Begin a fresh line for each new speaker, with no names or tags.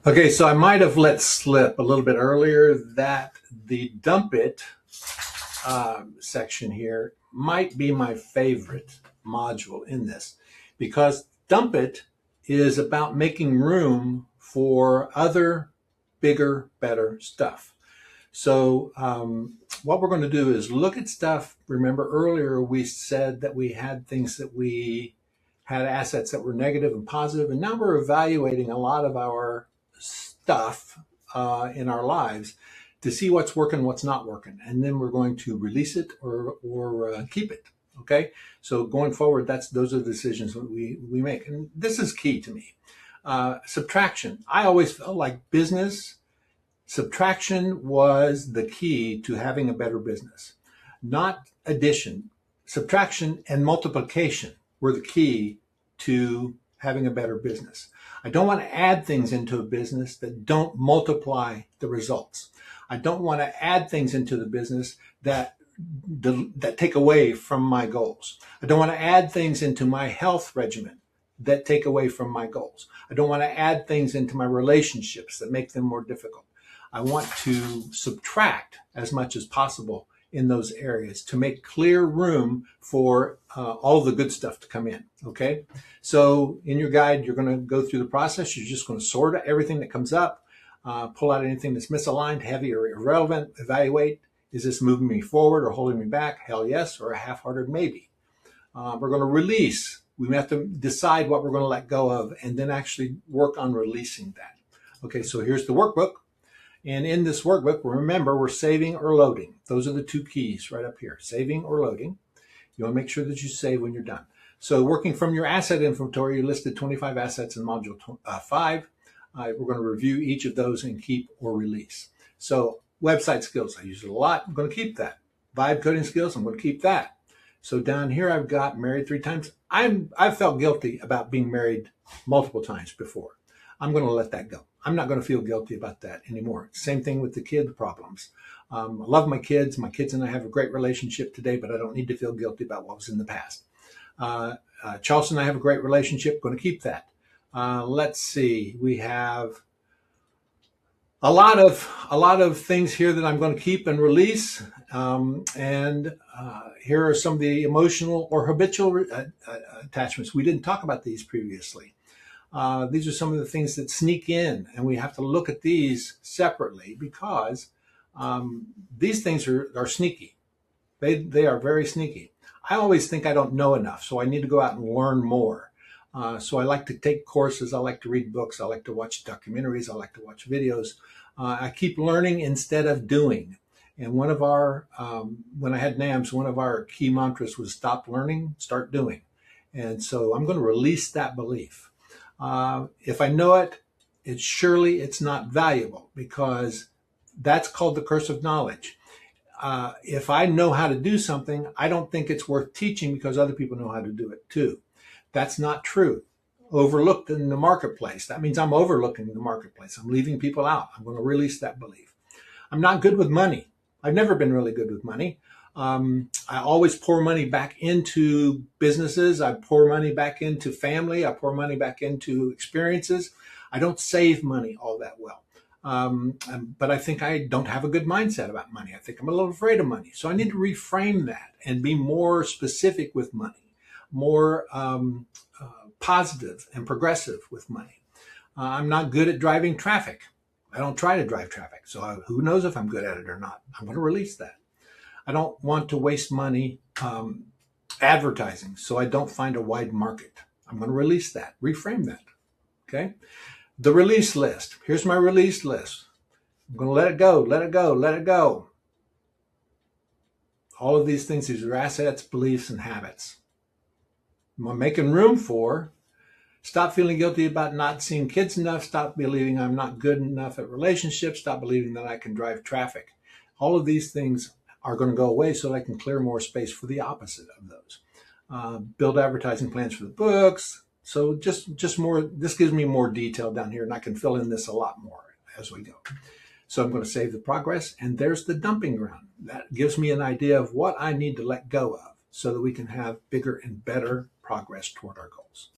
Okay, so I might have let slip a little bit earlier that the dump it section here might be my favorite module in this because dump it is about making room for other bigger, better stuff. So what we're going to do is look at stuff. Remember earlier we said that we had things that we had assets that were negative and positive, and now we're evaluating a lot of our stuff in our lives to see what's working, what's not working, and then we're going to release it or keep it. Okay, so going forward, those are the decisions that we make, and this is key to me. Subtraction. I always felt like business subtraction was the key to having a better business, not addition. Subtraction and multiplication were the key to having a better business. I don't want to add things into a business that don't multiply the results. I don't want to add things into the business that take away from my goals. I don't want to add things into my health regimen that take away from my goals. I don't want to add things into my relationships that make them more difficult. I want to subtract as much as possible in those areas to make clear room for all the good stuff to come in. Okay. So in your guide, you're going to go through the process. You're just going to sort everything that comes up, pull out anything that's misaligned, heavy, or irrelevant, evaluate. Is this moving me forward or holding me back? Hell yes, or a half-hearted maybe. We're going to release. We have to decide what we're going to let go of and then actually work on releasing that. Okay, so here's the workbook. And in this workbook, remember, we're saving or loading. Those are the two keys right up here, saving or loading. You want to make sure that you save when you're done. So working from your asset inventory, you listed 25 assets in module 5. We're going to review each of those and keep or release. So website skills, I use it a lot. I'm going to keep that. Vibe coding skills, I'm going to keep that. So down here, I've got married 3 times. I've felt guilty about being married multiple times before. I'm going to let that go. I'm not going to feel guilty about that anymore. Same thing with the kid problems. I love my kids. My kids and I have a great relationship today, but I don't need to feel guilty about what was in the past. Charles and I have a great relationship. Going to keep that. Let's see. We have a lot of things here that I'm going to keep and release. Here are some of the emotional or habitual attachments. We didn't talk about these previously. These are some of the things that sneak in, and we have to look at these separately because these things are sneaky. They are very sneaky. I always think I don't know enough, so I need to go out and learn more. So I like to take courses. I like to read books. I like to watch documentaries. I like to watch videos. I keep learning instead of doing. And one of our, when I had NAMS, one of our key mantras was stop learning, start doing. And so I'm going to release that belief. If I know it, it's not valuable because that's called the curse of knowledge. If I know how to do something, I don't think it's worth teaching because other people know how to do it too. That's not true. Overlooked in the marketplace. That means I'm overlooking the marketplace. I'm leaving people out. I'm going to release that belief. I'm not good with money. I've never been really good with money. I always pour money back into businesses. I pour money back into family. I pour money back into experiences. I don't save money all that well. But I think I don't have a good mindset about money. I think I'm a little afraid of money. So I need to reframe that and be more specific with money, more positive and progressive with money. I'm not good at driving traffic. I don't try to drive traffic. So who knows if I'm good at it or not. I'm going to release that. I don't want to waste money advertising, so I don't find a wide market. I'm going to release that, reframe that. Okay. The release list. Here's my release list. I'm going to let it go, let it go, let it go. All of these things, these are assets, beliefs, and habits. I'm making room for stop feeling guilty about not seeing kids enough, stop believing I'm not good enough at relationships, stop believing that I can drive traffic. All of these things are going to go away so that I can clear more space for the opposite of those. Build advertising plans for the books. So just more, this gives me more detail down here and I can fill in this a lot more as we go. So I'm going to save the progress, and there's the dumping ground. That gives me an idea of what I need to let go of so that we can have bigger and better progress toward our goals.